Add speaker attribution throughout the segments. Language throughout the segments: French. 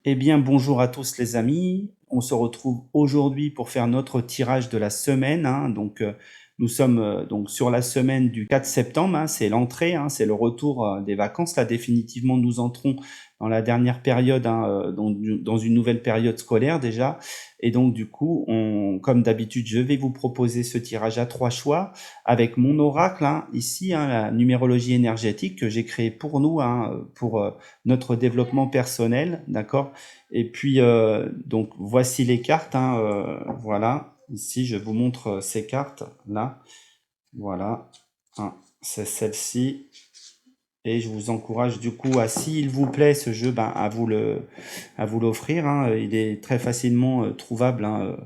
Speaker 1: Eh bien, bonjour à tous les amis. On se retrouve aujourd'hui pour faire notre tirage de la semaine, hein. Nous sommes donc sur la semaine du 4 septembre, hein. C'est l'entrée, hein, c'est le retour des vacances. Là, définitivement, nous entrons dans la dernière période, hein, dans une nouvelle période scolaire déjà. Et donc, du coup, comme d'habitude, je vais vous proposer ce tirage à 3 choix avec mon oracle, hein, ici, hein, la numérologie énergétique que j'ai créée pour nous, hein, pour notre développement personnel, d'accord? Et puis, donc, voici les cartes, hein, voilà. Ici, je vous montre ces cartes, là. Voilà. Hein, c'est celle-ci. Et je vous encourage, du coup, à, s'il vous plaît, ce jeu, ben, à vous l'offrir, hein. Il est très facilement trouvable, hein,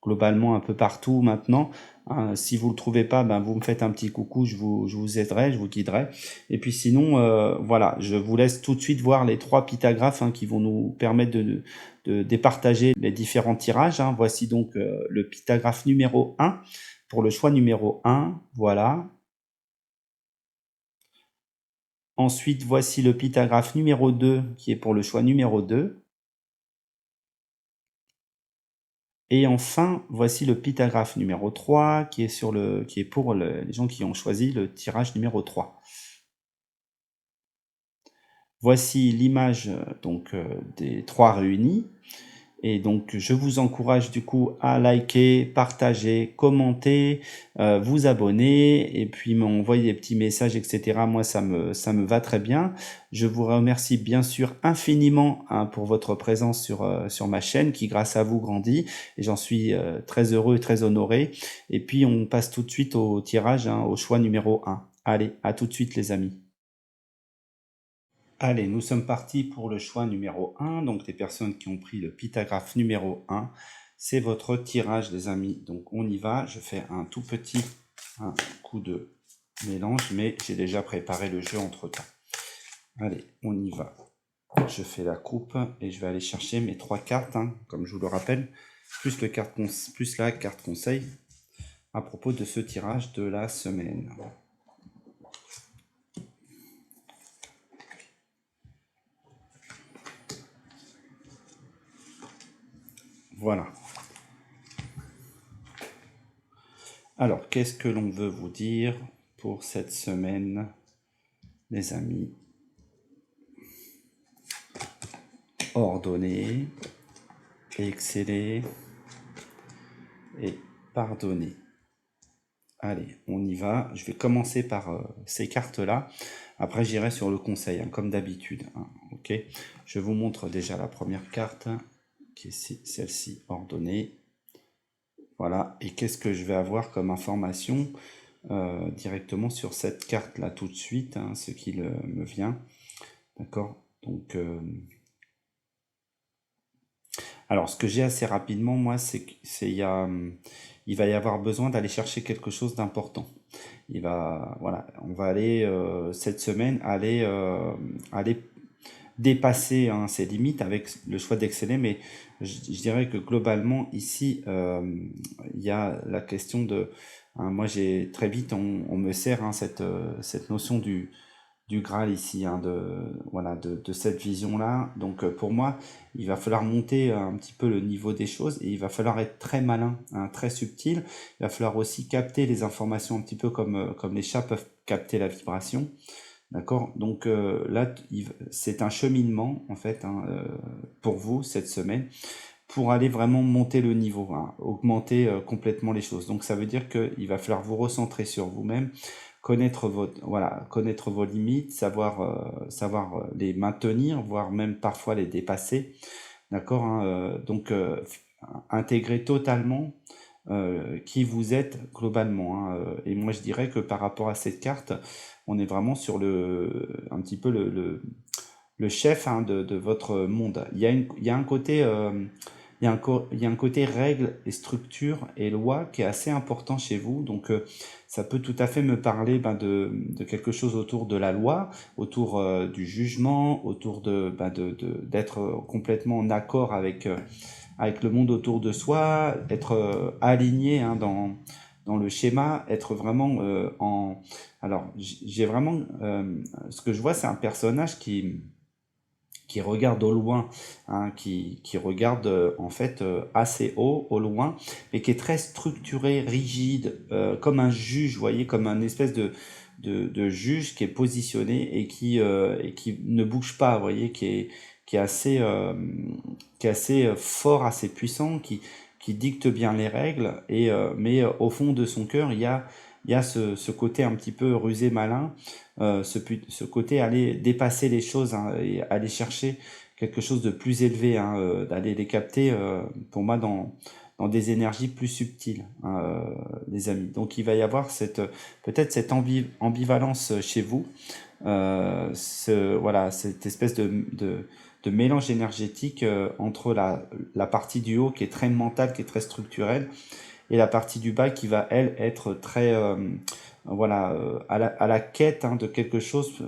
Speaker 1: globalement un peu partout maintenant. Hein. Si vous le trouvez pas, ben, vous me faites un petit coucou, je vous aiderai, je vous guiderai. Et puis sinon, voilà, je vous laisse tout de suite voir les 3 pytagraphes, hein, qui vont nous permettre de départager les différents tirages, hein. Voici donc le pytagraphe numéro 1 pour le choix numéro 1. Voilà. Ensuite, voici le pytagraphe numéro 2 qui est pour le choix numéro 2. Et enfin, voici le pytagraphe numéro 3 qui est pour les gens qui ont choisi le tirage numéro 3. Voici l'image des 3 réunis. Et donc, je vous encourage du coup à liker, partager, commenter, vous abonner et puis m'envoyer des petits messages, etc. Moi, ça me va très bien. Je vous remercie bien sûr infiniment, hein, pour votre présence sur ma chaîne qui, grâce à vous, grandit. Et j'en suis très heureux et très honoré. Et puis, on passe tout de suite au tirage, hein, au choix numéro 1. Allez, à tout de suite les amis. Allez, nous sommes partis pour le choix numéro 1. Donc, les personnes qui ont pris le pytagraphe numéro 1, c'est votre tirage, les amis. Donc, on y va. Je fais un tout petit coup de mélange, mais j'ai déjà préparé le jeu entre-temps. Allez, on y va. Je fais la coupe et je vais aller chercher mes 3 cartes, hein, comme je vous le rappelle, plus la carte conseil à propos de ce tirage de la semaine. Voilà. Alors, qu'est-ce que l'on veut vous dire pour cette semaine, les amis? Ordonner, exceller et pardonner. Allez, on y va. Je vais commencer par ces cartes-là. Après, j'irai sur le conseil, hein, comme d'habitude, hein, ok? Je vous montre déjà la première carte, qui est celle-ci, ordonnée. Voilà. Et qu'est-ce que je vais avoir comme information directement sur cette carte-là tout de suite, hein, ce qui me vient. D'accord? Donc, alors, ce que j'ai assez rapidement, moi, il va y avoir besoin d'aller chercher quelque chose d'important. Voilà, on va aller cette semaine aller dépasser, hein, ses limites avec le choix d'exceller, mais je dirais que globalement ici, il y a la question hein, moi j'ai très vite on me sert, hein, cette notion du Graal ici, hein, voilà, de cette vision-là. Donc pour moi, il va falloir monter un petit peu le niveau des choses et il va falloir être très malin, hein, très subtil. Il va falloir aussi capter les informations un petit peu comme les chats peuvent capter la vibration. D'accord? Donc là, c'est un cheminement en fait, hein, pour vous cette semaine pour aller vraiment monter le niveau, hein, augmenter complètement les choses. Donc ça veut dire qu'il va falloir vous recentrer sur vous-même, connaître vos limites, savoir les maintenir, voire même parfois les dépasser. D'accord, hein, intégrer totalement qui vous êtes globalement, hein. Et moi je dirais que par rapport à cette carte, on est vraiment sur un petit peu le chef, hein, de votre monde. Il y a un côté, il y a un côté règles et structure et loi qui est assez important chez vous. Donc, ça peut tout à fait me parler, ben, de quelque chose autour de la loi, autour du jugement, autour d'être complètement en accord avec le monde autour de soi, être aligné, hein, dans le schéma, être vraiment Alors, j'ai vraiment... ce que je vois, c'est un personnage qui regarde au loin, hein, qui regarde en fait assez haut, au loin, mais qui est très structuré, rigide, comme un juge, vous voyez, comme un espèce de juge qui est positionné et qui ne bouge pas, vous voyez, qui est assez, qui est assez fort, assez puissant, qui dicte bien les règles, mais au fond de son cœur, il y a ce côté un petit peu rusé, malin, ce côté aller dépasser les choses, hein, et aller chercher quelque chose de plus élevé, hein, d'aller les capter, pour moi, dans des énergies plus subtiles, hein, les amis. Donc il va y avoir peut-être cette ambivalence chez vous, voilà, cette espèce de mélange énergétique entre la partie du haut qui est très mentale, qui est très structurelle, et la partie du bas qui va, elle, être très, voilà, à la quête, hein, de quelque chose.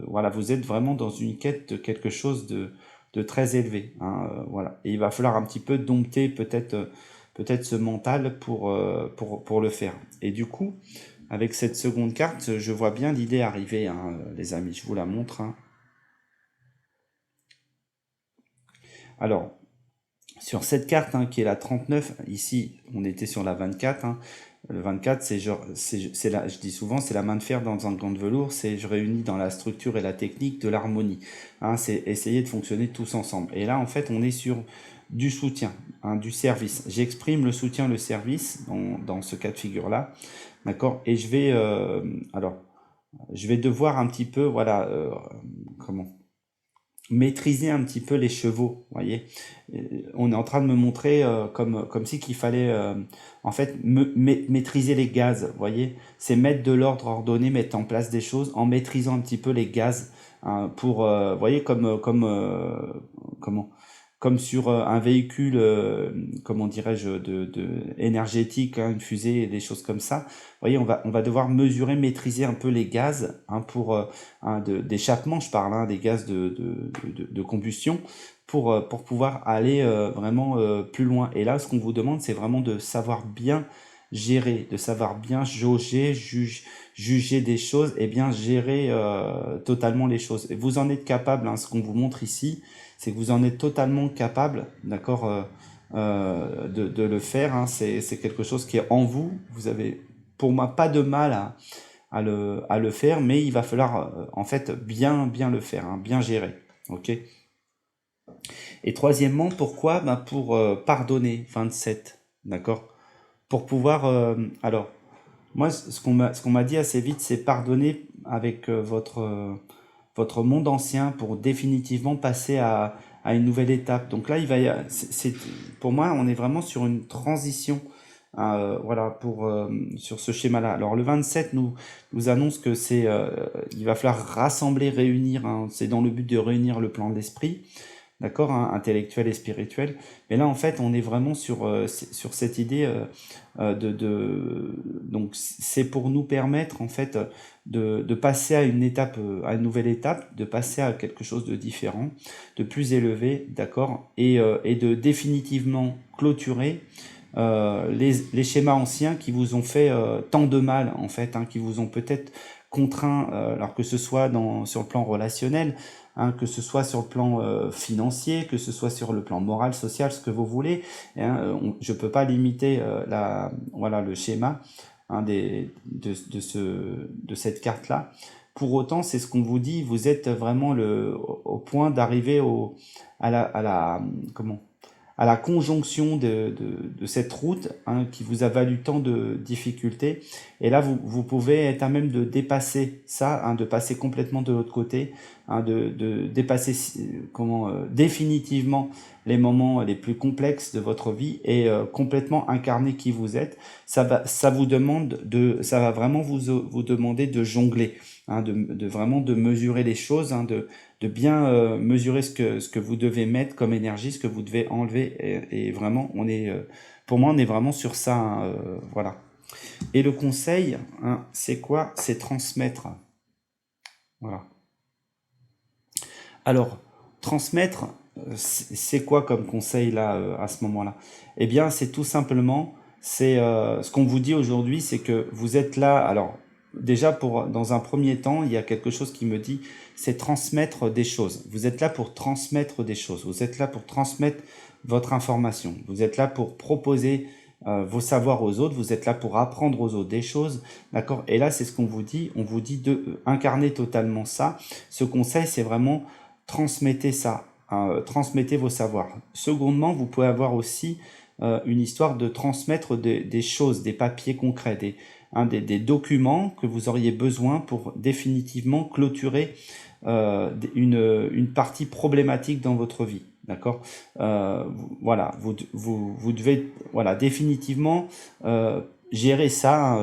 Speaker 1: Voilà, vous êtes vraiment dans une quête de quelque chose de très élevé, hein, voilà. Et il va falloir un petit peu dompter peut-être ce mental pour le faire. Et du coup, avec cette seconde carte, je vois bien l'idée arriver, hein, les amis. Je vous la montre, hein. Alors, sur cette carte, hein, qui est la 39, ici, on était sur la 24, hein. Le 24, c'est genre, je dis souvent, c'est la main de fer dans un gant de velours, c'est je réunis dans la structure et la technique de l'harmonie, hein, c'est essayer de fonctionner tous ensemble. Et là, en fait, on est sur du soutien, hein, du service. J'exprime le soutien, le service dans ce cas de figure-là, d'accord? Et alors, je vais devoir un petit peu, voilà, comment? Maîtriser un petit peu les chevaux, vous voyez. On est en train de me montrer, comme si qu'il fallait, en fait, maîtriser les gaz, vous voyez. C'est mettre de l'ordre, ordonné, mettre en place des choses en maîtrisant un petit peu les gaz, hein, vous voyez, comment, comme sur un véhicule, comment dirais-je, énergétique, hein, une fusée et des choses comme ça. Vous voyez, on va devoir mesurer, maîtriser un peu les gaz, hein, hein, d'échappement, je parle, hein, des gaz de combustion, pour pouvoir aller vraiment plus loin. Et là, ce qu'on vous demande, c'est vraiment de savoir bien gérer, de savoir bien jauger, juger des choses et bien gérer totalement les choses. Et vous en êtes capable, hein, ce qu'on vous montre ici, c'est que vous en êtes totalement capable, d'accord, de le faire, hein. C'est quelque chose qui est en vous. Vous avez, pour moi, pas de mal à le faire, mais il va falloir en fait bien le faire, hein, bien gérer. Ok. Et troisièmement, pourquoi? Ben pour pardonner, 27, d'accord? Pour pouvoir, alors, moi, ce qu'on m'a dit assez vite, c'est pardonner avec votre monde ancien pour définitivement passer à une nouvelle étape. Donc là, pour moi, on est vraiment sur une transition, voilà, sur ce schéma-là. Alors le 27 nous annonce que il va falloir rassembler, réunir, hein, c'est dans le but de réunir le plan de l'esprit, d'accord, hein, intellectuel et spirituel. Mais là, en fait, on est vraiment sur cette idée donc c'est pour nous permettre, en fait, de passer à une étape, à une nouvelle étape, de passer à quelque chose de différent, de plus élevé, d'accord, et de définitivement clôturer les schémas anciens qui vous ont fait tant de mal, en fait, hein, qui vous ont peut-être contraint, alors que ce soit sur le plan relationnel, hein, que ce soit sur le plan financier, que ce soit sur le plan moral, social, ce que vous voulez, hein, je peux pas limiter voilà, le schéma, hein, de cette carte-là. Pour autant, c'est ce qu'on vous dit, vous êtes vraiment au point d'arriver à la, comment, à la conjonction de cette route, hein, qui vous a valu tant de difficultés. Et là, vous pouvez être à même de dépasser ça, hein, de passer complètement de l'autre côté, hein, de dépasser définitivement les moments les plus complexes de votre vie et complètement incarner qui vous êtes. Ça va vraiment vous demander de jongler, hein, vraiment de mesurer les choses, hein, de bien mesurer ce que vous devez mettre comme énergie, ce que vous devez enlever. Et vraiment, pour moi, on est vraiment sur ça, hein, voilà. Et le conseil, hein, c'est quoi? C'est transmettre. Voilà. Alors, transmettre, c'est quoi comme conseil là, à ce moment-là? Eh bien, c'est tout simplement, ce qu'on vous dit aujourd'hui, c'est que vous êtes là. Alors, déjà, dans un premier temps, il y a quelque chose qui me dit, c'est transmettre des choses. Vous êtes là pour transmettre des choses. Vous êtes là pour transmettre votre information. Vous êtes là pour proposer vos savoirs aux autres. Vous êtes là pour apprendre aux autres des choses. D'accord? Et là, c'est ce qu'on vous dit. On vous dit de incarner totalement ça. Ce conseil, c'est vraiment transmettez ça. Transmettez vos savoirs. Secondement, vous pouvez avoir aussi une histoire de transmettre des choses, des papiers concrets, des documents que vous auriez besoin pour définitivement clôturer une partie problématique dans votre vie. D'accord? Voilà, vous devez voilà, définitivement gérer ça.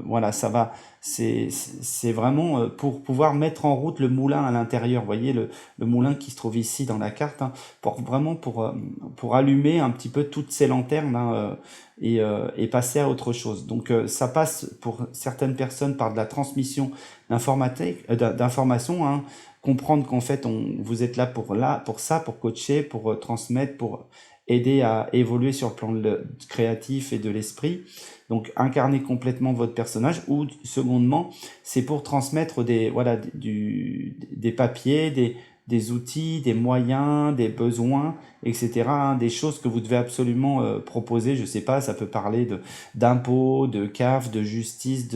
Speaker 1: Voilà, ça va. C'est vraiment pour pouvoir mettre en route le moulin à l'intérieur. Vous voyez le moulin qui se trouve ici dans la carte, hein, vraiment pour allumer un petit peu toutes ces lanternes, hein, et passer à autre chose. Donc ça passe pour certaines personnes par de la transmission d'informations, hein, comprendre qu'en fait vous êtes là pour ça, pour coacher, pour transmettre, pour aider à évoluer sur le plan créatif et de l'esprit. Donc incarner complètement votre personnage. Ou secondement, c'est pour transmettre des papiers, des outils, des moyens, des besoins, etc., hein, des choses que vous devez absolument proposer. Je sais pas, ça peut parler d'impôts, de CAF, de justice,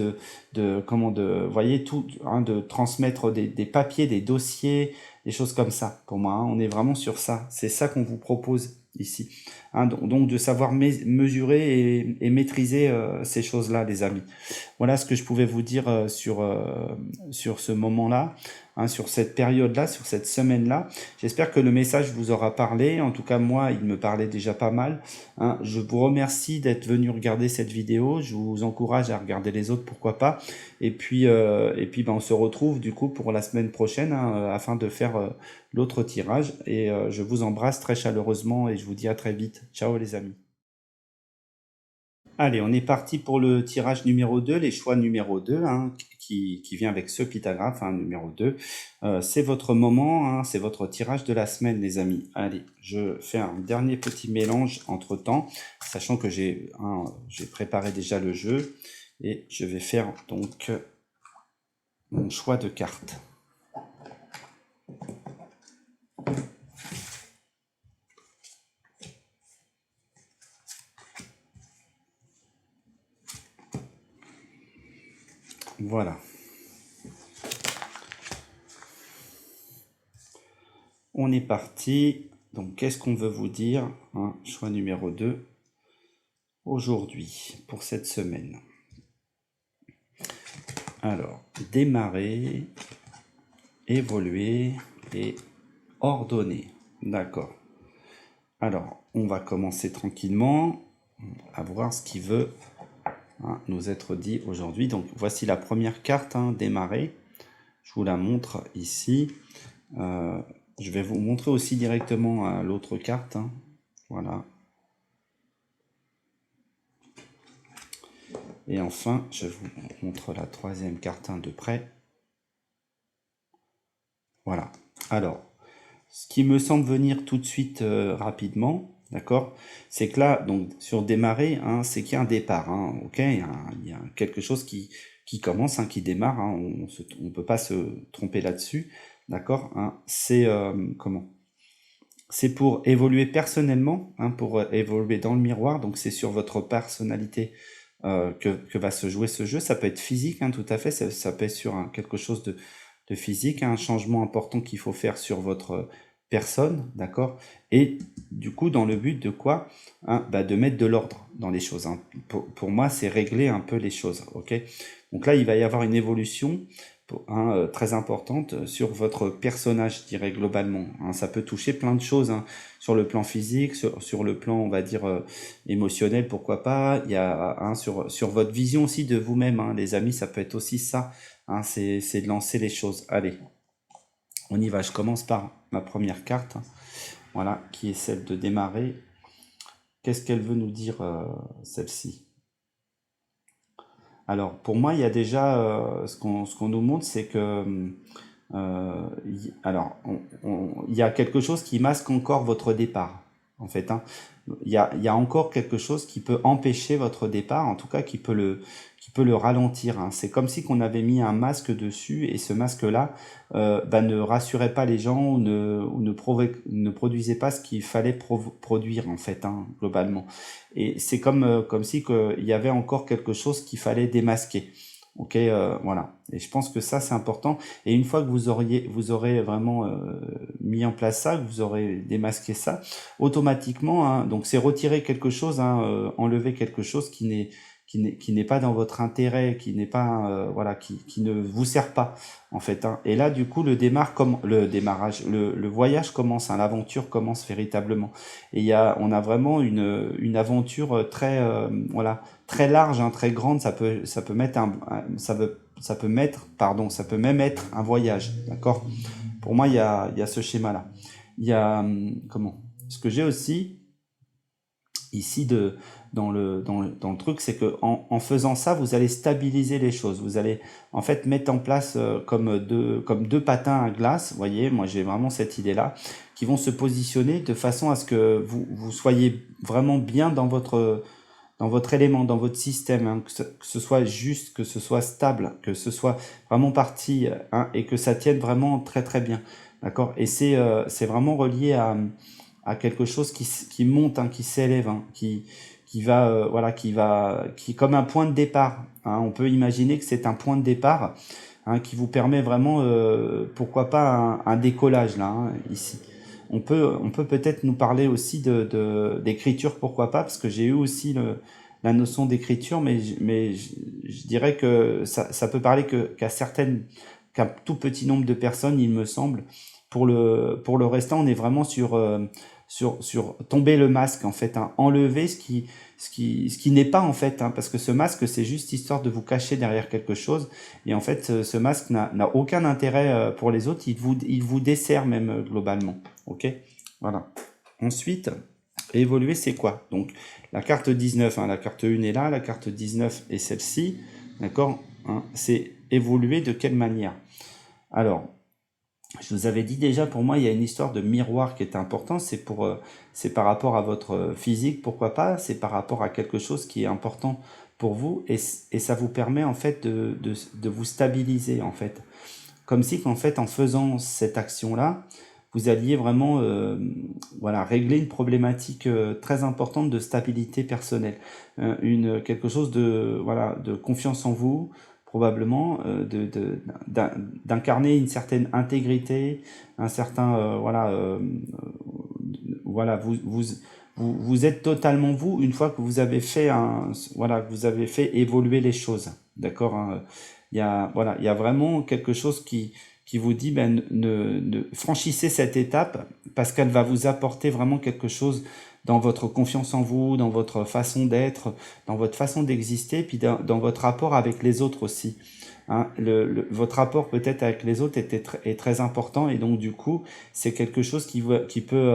Speaker 1: vous voyez tout, hein, de transmettre des papiers, des dossiers, des choses comme ça. Pour moi, hein, on est vraiment sur ça. C'est ça qu'on vous propose ici. Hein, donc de savoir mesurer et maîtriser ces choses-là, les amis. Voilà ce que je pouvais vous dire sur ce moment-là, hein, sur cette période-là, sur cette semaine-là. J'espère que le message vous aura parlé. En tout cas, moi, il me parlait déjà pas mal. Hein. Je vous remercie d'être venu regarder cette vidéo. Je vous encourage à regarder les autres, pourquoi pas. Et puis ben, on se retrouve du coup pour la semaine prochaine, hein, afin de faire l'autre tirage. Et je vous embrasse très chaleureusement et je vous dis à très vite. Ciao les amis. Allez, on est parti pour le tirage numéro 2, les choix numéro 2, hein, qui vient avec ce pictographe, hein, numéro 2. C'est votre moment, hein, c'est votre tirage de la semaine, les amis. Allez, je fais un dernier petit mélange entre-temps, sachant que j'ai préparé déjà le jeu. Et je vais faire donc mon choix de cartes. Voilà. On est parti. Donc, qu'est-ce qu'on veut vous dire, hein, choix numéro 2, aujourd'hui, pour cette semaine. Alors, démarrer, évoluer et ordonner. D'accord. Alors, on va commencer tranquillement à voir ce qui veut, hein, nous être dit aujourd'hui. Donc, voici la première carte, hein, démarrer. Je vous la montre ici. Je vais vous montrer aussi directement l'autre carte, hein. Voilà. Et enfin, je vous montre la troisième carte, hein, de près. Voilà. Alors, ce qui me semble venir tout de suite rapidement, d'accord, c'est que là, donc sur démarrer, hein, c'est qu'il y a un départ, hein, ok, il y a quelque chose qui commence, hein, qui démarre, hein, on ne peut pas se tromper là-dessus, d'accord, hein, c'est comment? C'est pour évoluer personnellement, hein, pour évoluer dans le miroir, donc c'est sur votre personnalité que va se jouer ce jeu. Ça peut être physique, hein, tout à fait, ça peut être sur quelque chose de physique, hein, un changement important qu'il faut faire sur votre personne, d'accord? Et du coup, dans le but de quoi? Hein, bah, de mettre de l'ordre dans les choses, hein. Pour moi, c'est régler un peu les choses, ok? Donc là, il va y avoir une évolution très importante sur votre personnage, je dirais globalement, hein. Ça peut toucher plein de choses, hein, sur le plan physique, sur le plan, on va dire, émotionnel, pourquoi pas. Il y a, hein, sur votre vision aussi de vous-même, hein, les amis, ça peut être aussi ça, hein, c'est de lancer les choses. Allez, on y va. Je commence par ma première carte, hein, voilà, qui est celle de démarrer. Qu'est-ce qu'elle veut nous dire, celle-ci? Alors, pour moi, il y a déjà ce qu'on nous montre, c'est que alors, il y a quelque chose qui masque encore votre départ. en fait, hein. Il y a encore quelque chose qui peut empêcher votre départ, en tout cas qui peut le ralentir, hein. C'est comme si qu'on avait mis un masque dessus et ce masque-là bah, ne rassurait pas les gens ne produisait pas ce qu'il fallait produire en fait, hein, globalement. Et c'est comme si il y avait encore quelque chose qu'il fallait démasquer. Ok, voilà. Et je pense que ça c'est important. Et une fois que vous aurez vraiment mis en place ça, que vous aurez démasqué ça, automatiquement, hein, donc c'est retirer quelque chose, hein, enlever quelque chose qui n'est pas dans votre intérêt, qui n'est pas voilà, qui ne vous sert pas en fait, hein. Et là, du coup, le démarrage, le voyage commence, hein, l'aventure commence véritablement. Et on a vraiment une aventure très voilà, très large, hein, très grande. Ça peut mettre ça peut même être un voyage, d'accord? Pour moi, il y a ce schéma-là. Il y a comment? Ce que j'ai aussi ici dans le truc, c'est que en faisant ça, vous allez stabiliser les choses. Vous allez en fait mettre en place comme deux patins à glace. Vous voyez, moi j'ai vraiment cette idée-là, qui vont se positionner de façon à ce que vous soyez vraiment bien dans votre élément, dans votre système, hein, que ce soit juste, que ce soit stable, que ce soit vraiment parti, hein, et que ça tienne vraiment très très bien. D'accord? Et c'est vraiment relié à quelque chose qui monte, hein, qui s'élève, hein, qui va, voilà, qui est comme un point de départ, hein. On peut imaginer que c'est un point de départ, hein, qui vous permet vraiment, pourquoi pas un décollage là, hein, ici. On peut peut-être nous parler aussi d'écriture, pourquoi pas, parce que j'ai eu aussi la notion d'écriture, mais je dirais que ça peut parler qu'à tout petit nombre de personnes, il me semble. Pour le restant, on est vraiment sur tomber le masque, en fait, hein, enlever ce qui n'est pas, en fait, hein, parce que ce masque, c'est juste histoire de vous cacher derrière quelque chose. Et en fait, ce masque n'a aucun intérêt pour les autres. Il vous dessert même globalement. Ok? Voilà. Ensuite, évoluer, c'est quoi? Donc, la carte 19, hein, la carte 1 est là, la carte 19 est celle-ci. D'accord, hein, c'est évoluer de quelle manière? Alors, je vous avais dit déjà, pour moi, il y a une histoire de miroir qui est important. C'est par rapport à votre physique, pourquoi pas. C'est par rapport à quelque chose qui est important pour vous. Et ça vous permet, en fait, de vous stabiliser, en fait. Comme si, en fait, en faisant cette action-là, vous alliez vraiment voilà, régler une problématique très importante de stabilité personnelle. Quelque chose voilà, de confiance en vous, probablement, d'incarner une certaine intégrité, un certain... voilà, vous êtes totalement vous une fois que vous avez fait voilà, que vous avez fait évoluer les choses. D'accord, hein. Voilà, il y a vraiment quelque chose qui vous dit, ben, franchissez cette étape parce qu'elle va vous apporter vraiment quelque chose dans votre confiance en vous, dans votre façon d'être, dans votre façon d'exister, puis dans votre rapport avec les autres aussi. Hein, votre rapport peut-être avec les autres est très important et donc du coup c'est quelque chose qui peut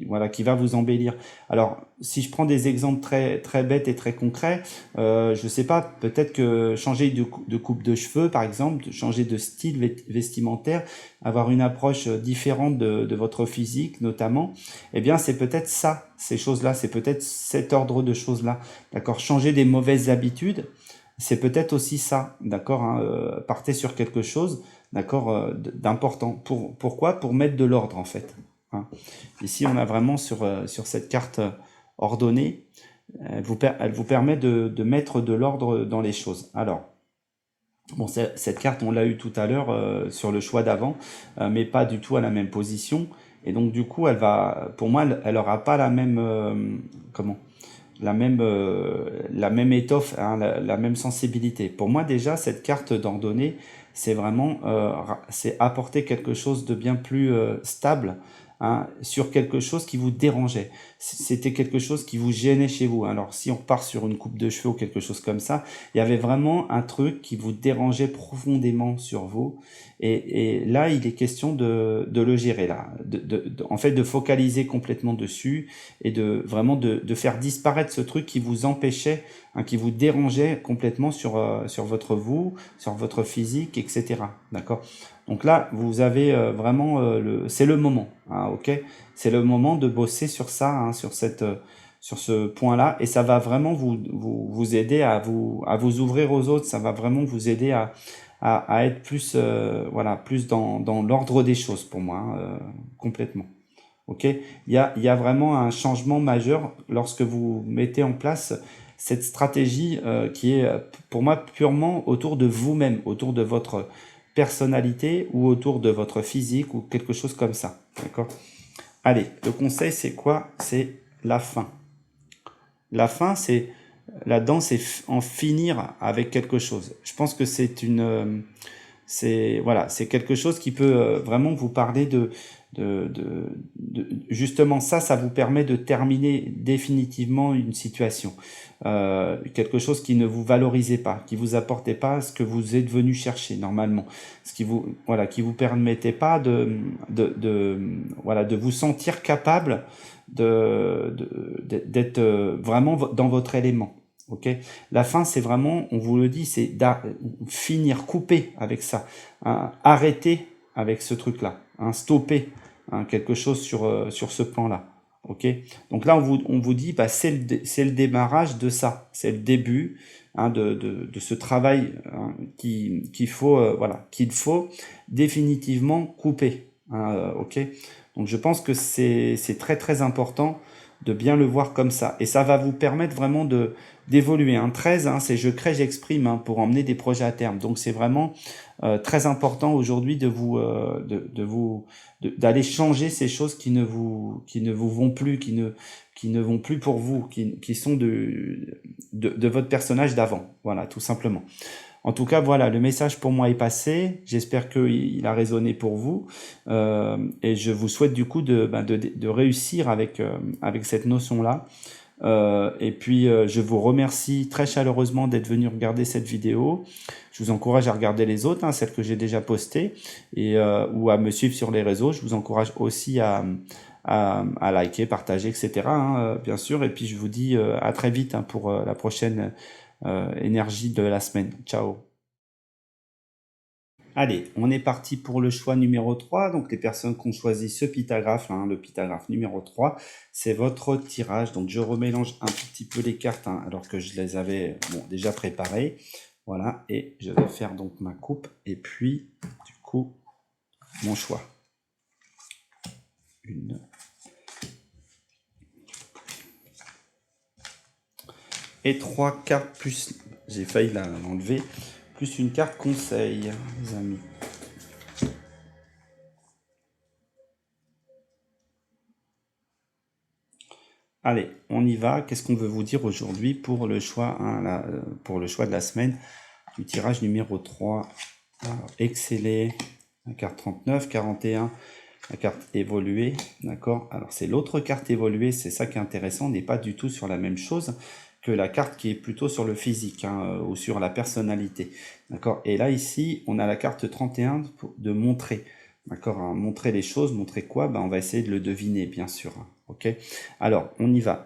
Speaker 1: voilà, qui va vous embellir. Alors si je prends des exemples très bêtes et très concrets, je sais pas, peut-être que changer de coupe de cheveux par exemple, changer de style vestimentaire, avoir une approche différente de votre physique notamment, eh bien c'est peut-être ça, ces choses-là, c'est peut-être cet ordre de choses-là, d'accord, changer des mauvaises habitudes. C'est peut-être aussi ça, d'accord, hein, partez sur quelque chose, d'accord, d'important. Pourquoi? Pour mettre de l'ordre, en fait, hein. Ici, on a vraiment sur cette carte ordonnée, elle vous permet de mettre de l'ordre dans les choses. Alors, bon, cette carte, on l'a eu tout à l'heure sur le choix d'avant, mais pas du tout à la même position. Et donc, du coup, pour moi, elle aura pas la même, comment? La même étoffe, hein, la même sensibilité. Pour moi, déjà, cette carte d'ordonnée, c'est vraiment c'est apporter quelque chose de bien plus stable, hein, sur quelque chose qui vous dérangeait. C'était quelque chose qui vous gênait chez vous. Alors, si on repart sur une coupe de cheveux ou quelque chose comme ça, il y avait vraiment un truc qui vous dérangeait profondément sur vous. Et là, il est question de le gérer, là. En fait, de focaliser complètement dessus et vraiment de faire disparaître ce truc qui vous empêchait, hein, qui vous dérangeait complètement sur votre vous, sur votre physique, etc. D'accord? Donc là, vous avez vraiment c'est le moment, hein. ok? C'est le moment de bosser sur ça, hein, sur ce point-là, et ça va vraiment vous aider à vous ouvrir aux autres, ça va vraiment vous aider à être plus, voilà, plus dans l'ordre des choses pour moi, hein, complètement. Ok, il y a vraiment un changement majeur lorsque vous mettez en place cette stratégie qui est pour moi purement autour de vous-même, autour de votre personnalité ou autour de votre physique ou quelque chose comme ça. D'accord? Allez, le conseil c'est quoi? C'est la fin. La fin, c'est là-dedans, c'est en finir avec quelque chose. Je pense que c'est voilà, c'est quelque chose qui peut vraiment vous parler justement ça vous permet de terminer définitivement une situation, quelque chose qui ne vous valorisait pas, qui vous apportait pas ce que vous êtes venu chercher normalement, ce qui vous voilà, qui vous permettait pas voilà, de vous sentir capable d'être vraiment dans votre élément. Ok, la fin, c'est vraiment, on vous le dit, c'est finir, couper avec ça, hein, arrêter avec ce truc-là, hein, stopper hein, quelque chose sur ce plan-là. Ok, donc là, on vous dit, bah, c'est le démarrage de ça, c'est le début hein, de ce travail hein, voilà, qu'il faut définitivement couper. Hein, ok, donc je pense que c'est très très important de bien le voir comme ça. Et ça va vous permettre vraiment d'évoluer. Un 13, hein, c'est je crée, j'exprime hein, pour emmener des projets à terme. Donc c'est vraiment très important aujourd'hui d'aller changer ces choses qui ne vous vont plus, qui ne vont plus pour vous, qui sont de votre personnage d'avant. Voilà, tout simplement. En tout cas, voilà, le message pour moi est passé. J'espère qu'il a résonné pour vous. Et je vous souhaite du coup de réussir avec cette notion-là. Et puis, je vous remercie très chaleureusement d'être venu regarder cette vidéo. Je vous encourage à regarder les autres, hein, celles que j'ai déjà postées, ou à me suivre sur les réseaux. Je vous encourage aussi à liker, partager, etc. hein, bien sûr. Et puis, je vous dis à très vite hein, pour la prochaine énergie de la semaine. Ciao. Allez, on est parti pour le choix numéro 3. Donc, les personnes qui ont choisi ce pytagraphe, hein, le pytagraphe numéro 3, c'est votre tirage. Donc, je remélange un tout petit peu les cartes, hein, alors que je les avais déjà préparées. Voilà, et je vais faire donc ma coupe et puis, du coup, mon choix. Une. Et 3 cartes plus, j'ai failli l'enlever, plus une carte conseil, les amis. Allez, on y va. Qu'est-ce qu'on veut vous dire aujourd'hui pour le choix, hein, pour le choix de la semaine du tirage numéro 3. Alors, exceller, la carte 39, 41, la carte évoluée, d'accord. Alors, c'est l'autre carte évoluée, c'est ça qui est intéressant, on n'est pas du tout sur la même chose que la carte qui est plutôt sur le physique hein, ou sur la personnalité, d'accord. Et là, ici, on a la carte 31 de montrer. D'accord, hein, montrer les choses, montrer quoi ben, on va essayer de le deviner, bien sûr. Hein, ok, alors, on y va.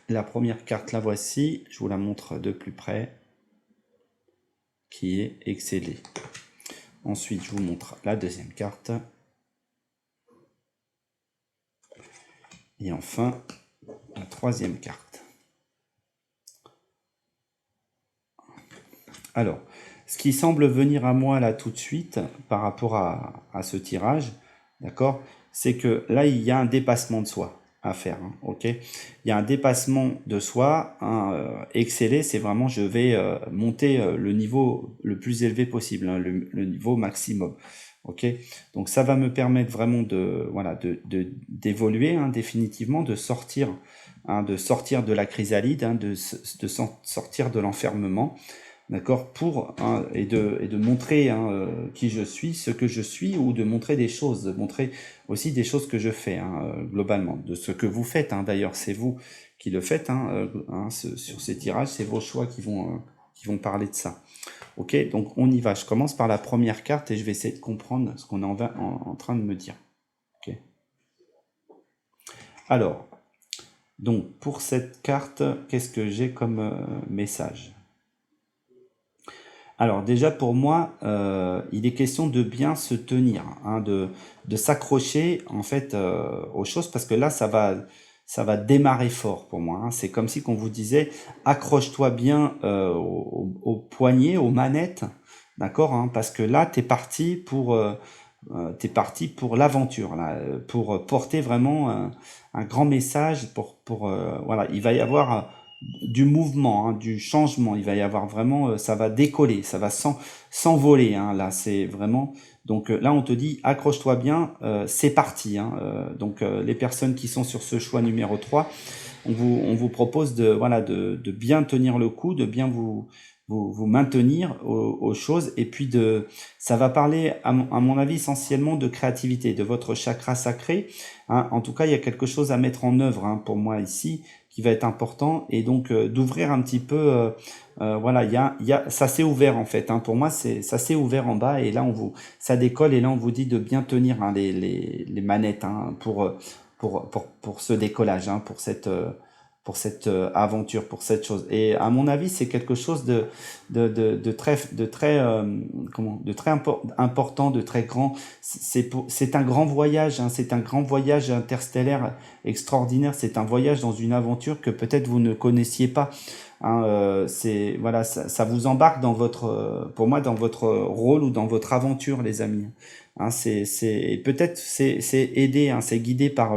Speaker 1: La première carte, la voici. Je vous la montre de plus près. Qui est exceller. Ensuite, je vous montre la deuxième carte. Et enfin, la troisième carte. Alors, ce qui semble venir à moi là tout de suite par rapport à ce tirage, d'accord, c'est que là, il y a un dépassement de soi à faire, hein, ok. Il y a un dépassement de soi, hein, exceller, c'est vraiment je vais monter le niveau le plus élevé possible, hein, le niveau maximum, ok. Donc ça va me permettre vraiment d'évoluer hein, définitivement, de sortir de la chrysalide, hein, de sortir de l'enfermement. D'accord, et de montrer hein, qui je suis, ce que je suis, ou de montrer des choses, de montrer aussi des choses que je fais hein, globalement, de ce que vous faites. Hein, d'ailleurs, c'est vous qui le faites sur ces tirages, c'est vos choix qui vont parler de ça. Ok, donc on y va. Je commence par la première carte et je vais essayer de comprendre ce qu'on est en train de me dire. Ok. Alors, donc pour cette carte, qu'est-ce que j'ai comme message ? Alors déjà pour moi, il est question de bien se tenir, hein, de s'accrocher en fait aux choses parce que là ça va démarrer fort pour moi, hein. C'est comme si qu'on vous disait accroche-toi bien au poignet, aux manettes, d'accord, hein, parce que là t'es parti pour l'aventure là, pour porter vraiment un grand message pour voilà, il va y avoir du mouvement, hein, du changement. Il va y avoir vraiment, ça va décoller, ça va s'envoler, hein, là, c'est vraiment. Donc là, on te dit, accroche-toi bien, c'est parti, hein. Donc les personnes qui sont sur ce choix numéro 3, on vous propose de, voilà, de bien tenir le coup, de bien vous maintenir aux choses. Et puis ça va parler, à mon avis, essentiellement de créativité, de votre chakra sacré, hein. En tout cas, il y a quelque chose à mettre en œuvre, hein, pour moi ici, qui va être important. Et donc, d'ouvrir un petit peu, voilà, ça s'est ouvert en fait, hein. Pour moi, ça s'est ouvert en bas et là, ça décolle et là, on vous dit de bien tenir, hein, les manettes, hein, pour ce décollage, hein, pour cette aventure, pour cette chose. Et à mon avis, c'est quelque chose de très, de très important, de très grand. C'est un grand voyage, hein, c'est un grand voyage interstellaire extraordinaire. C'est un voyage dans une aventure que peut-être vous ne connaissiez pas, hein. C'est voilà, ça vous embarque dans votre, pour moi, dans votre rôle ou dans votre aventure, les amis. Hein, et peut-être c'est aidé, hein, c'est guidé par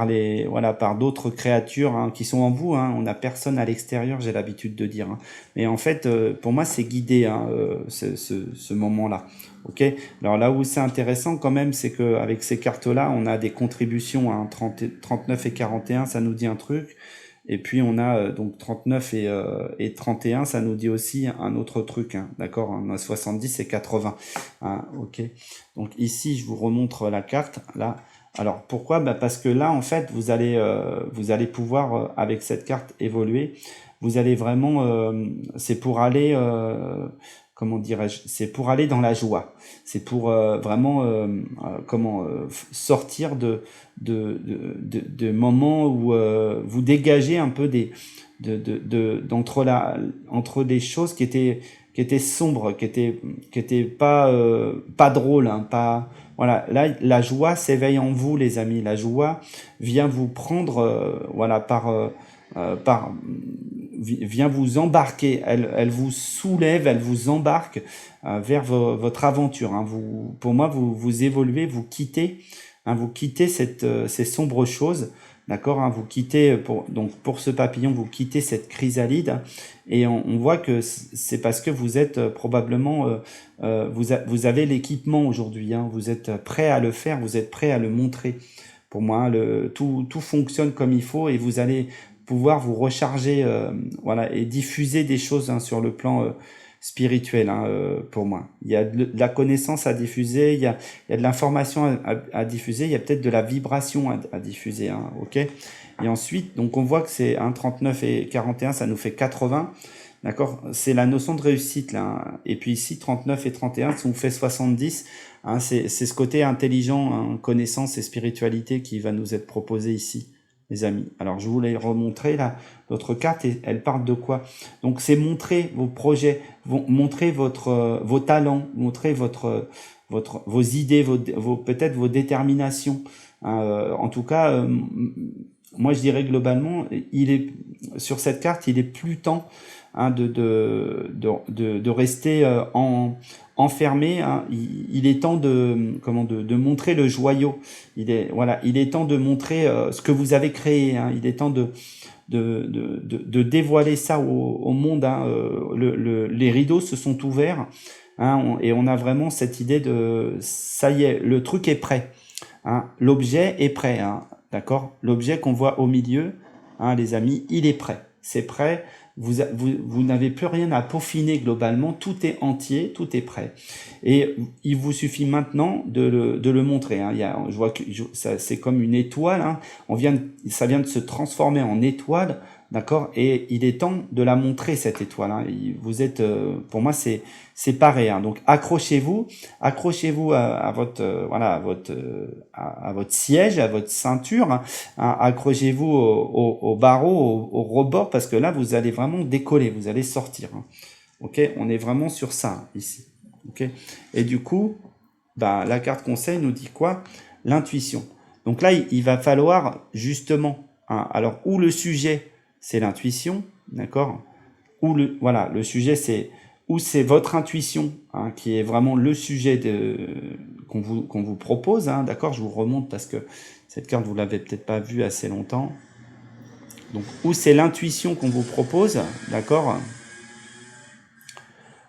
Speaker 1: les, voilà, par d'autres créatures, hein, qui sont en vous, hein. On n'a personne à l'extérieur, j'ai l'habitude de dire, hein. Mais en fait, pour moi, c'est guidé, hein, ce moment-là. Ok. Alors là où c'est intéressant quand même, c'est que avec ces cartes-là, on a des contributions, hein, 39 et 41, ça nous dit un truc. Et puis on a donc 39 et 31, ça nous dit aussi un autre truc, hein, d'accord? On a 70 et 80, hein, ok. Donc ici, je vous remontre la carte, là. Alors pourquoi? Bah parce que là, en fait, vous allez pouvoir, avec cette carte, évoluer. Vous allez vraiment, c'est pour aller, comment dirais-je? C'est pour aller dans la joie. C'est pour vraiment, sortir de moments où vous dégagez un peu entre des choses qui étaient sombres, qui étaient pas drôles, hein, pas, voilà. Là, la joie s'éveille en vous, les amis. La joie vient vous prendre, voilà, vient vous embarquer. Elle vous soulève, elle vous embarque vers votre aventure, hein. Pour moi, vous évoluez, vous quittez, hein, vous quittez ces sombres choses, d'accord, hein, vous quittez donc pour ce papillon, vous quittez cette chrysalide, hein, et on voit que c'est parce que vous êtes probablement, vous avez l'équipement aujourd'hui, hein, vous êtes prêt à le faire, vous êtes prêt à le montrer. Pour moi, tout fonctionne comme il faut et vous allez pouvoir vous recharger, voilà, et diffuser des choses, hein, sur le plan spirituel, hein, pour moi. Il y a de la connaissance à diffuser, il y a de l'information à diffuser, il y a peut-être de la vibration à diffuser, hein, ok? Et ensuite, donc on voit que c'est un 39 et 41, ça nous fait 80, d'accord? C'est la notion de réussite, là, hein. Et puis ici, 39 et 31, ça nous fait 70, hein, c'est ce côté intelligent, hein, connaissance et spiritualité qui va nous être proposé ici, les amis. Alors, je vous l'ai remontré, là, votre carte, et elle parle de quoi? Donc, c'est montrer vos projets, montrer vos talents, montrer vos idées, peut-être vos déterminations, hein. En tout cas, moi, je dirais globalement, sur cette carte, il est plus temps, hein, de rester enfermé, hein. Il est temps de montrer le joyau. Voilà, il est temps de montrer ce que vous avez créé, hein. Il est temps de dévoiler ça au monde, hein. Les rideaux se sont ouverts, hein, et on a vraiment cette idée ça y est, le truc est prêt, hein. L'objet est prêt, hein, d'accord? L'objet qu'on voit au milieu, hein, les amis, il est prêt. C'est prêt. Vous n'avez plus rien à peaufiner globalement. Tout est entier, tout est prêt. Et il vous suffit maintenant de le montrer, hein. Je vois que c'est comme une étoile, hein. Ça vient de se transformer en étoile, d'accord? Et il est temps de la montrer, cette étoile, hein. Vous êtes, pour moi, c'est pareil, hein. Donc accrochez-vous à votre, voilà, à votre siège, à votre ceinture, hein. Accrochez-vous au barreau, au rebord, parce que là, vous allez vraiment décoller, vous allez sortir, hein. Ok, on est vraiment sur ça ici. Ok, et du coup, bah, la carte conseil nous dit quoi? L'intuition. Donc là, il va falloir justement, hein, alors où le sujet, c'est l'intuition, d'accord? Où voilà, le sujet, c'est où c'est votre intuition, hein, qui est vraiment le sujet qu'on vous propose, hein, d'accord? Je vous remonte parce que cette carte, vous l'avez peut-être pas vue assez longtemps. Donc, où c'est l'intuition qu'on vous propose, d'accord?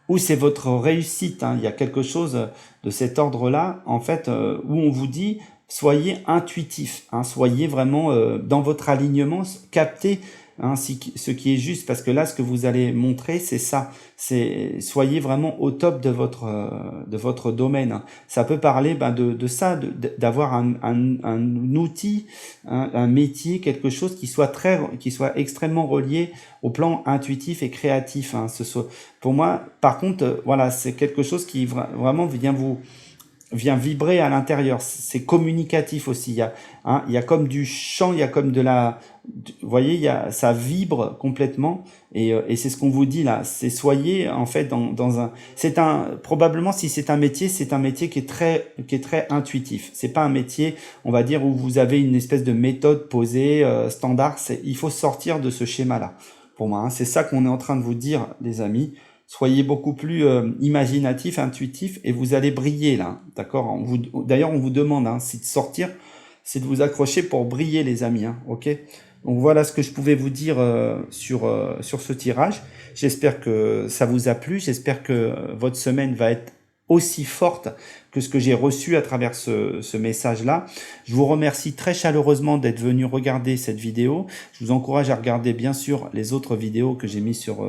Speaker 1: Où c'est votre réussite, hein, il y a quelque chose de cet ordre-là, en fait, où on vous dit, soyez intuitif, hein, soyez vraiment dans votre alignement, captez, hein, ce qui est juste, parce que là, ce que vous allez montrer, c'est ça, c'est soyez vraiment au top de votre domaine. Ça peut parler ben, de ça, d'avoir un outil, un métier, quelque chose qui soit extrêmement relié au plan intuitif et créatif. Hein, pour moi, par contre, voilà, c'est quelque chose qui vraiment vient vibrer à l'intérieur. C'est communicatif aussi. Il y a comme du chant, il y a comme vous voyez, ça vibre complètement. Et c'est ce qu'on vous dit là. C'est soyez en fait probablement si c'est un métier qui est très intuitif. C'est pas un métier, on va dire, où vous avez une espèce de méthode posée, standard. Il faut sortir de ce schéma-là. Pour moi, hein. C'est ça qu'on est en train de vous dire, les amis. Soyez beaucoup plus imaginatif, intuitif, et vous allez briller là, d'accord? D'ailleurs, on vous demande, hein, si de sortir, c'est de vous accrocher pour briller, les amis, hein, ok? Donc voilà ce que je pouvais vous dire sur ce tirage. J'espère que ça vous a plu, j'espère que votre semaine va être aussi forte que ce que j'ai reçu à travers ce message-là. Je vous remercie très chaleureusement d'être venu regarder cette vidéo. Je vous encourage à regarder bien sûr les autres vidéos que j'ai mis sur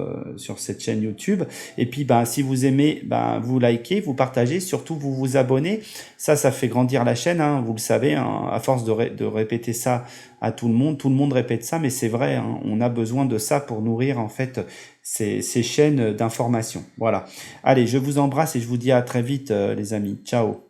Speaker 1: cette chaîne YouTube. Et puis ben, si vous aimez, ben, vous likez, vous partagez, surtout vous vous abonnez. Ça fait grandir la chaîne, hein, vous le savez, hein, à force de répéter ça à tout le monde répète ça, mais c'est vrai, hein, on a besoin de ça pour nourrir en fait ces chaînes d'information. Voilà. Allez, je vous embrasse et je vous dis à très vite les amis. Ciao.